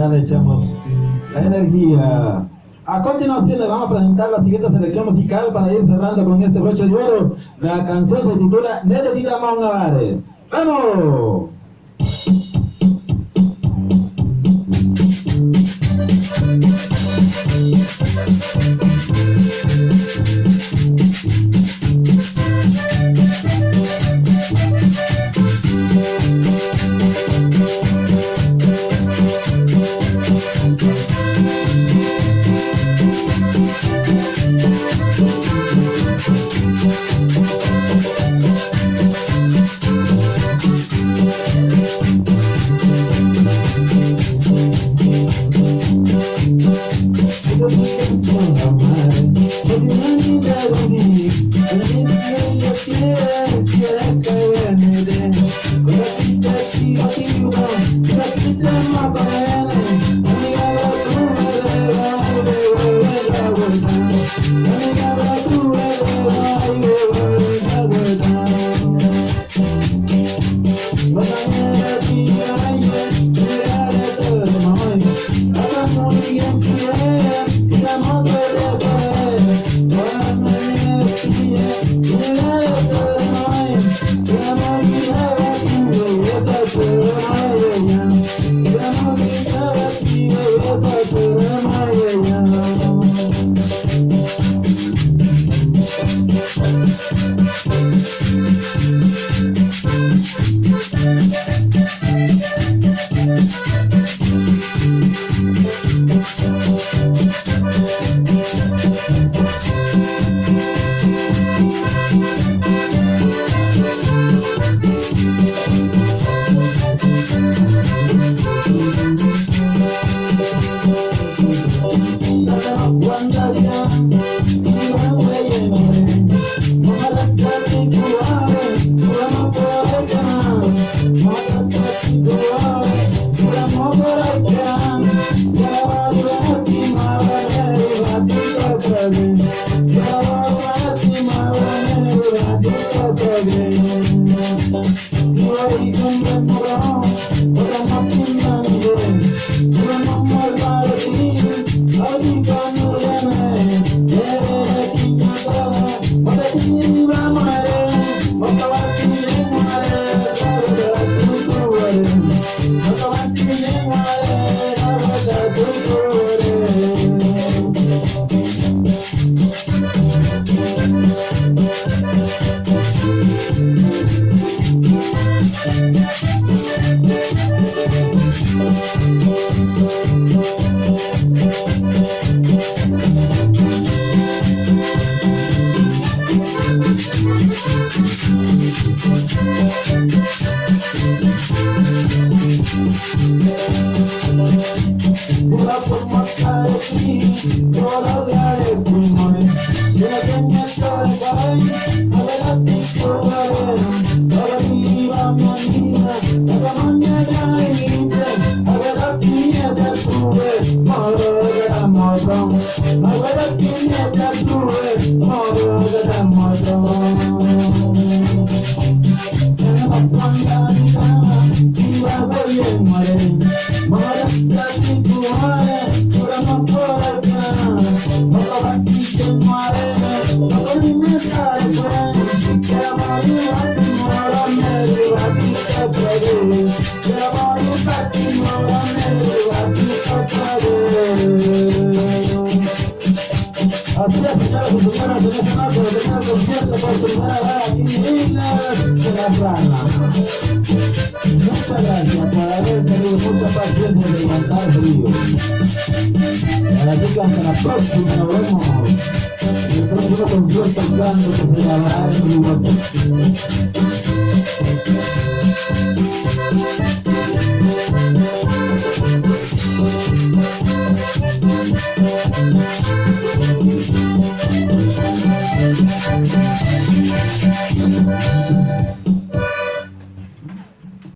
Ya le echamos la energía. A continuación le vamos a presentar la siguiente selección musical para ir cerrando con este broche de oro. La canción se titula Necesitamos Navares. ¡Vamos! Muchas gracias por haber tenido mucha paciencia de aguantar frío. Así que hasta la próxima, nos vemos en el próximo concierto tocando que se llamará en Uruguay.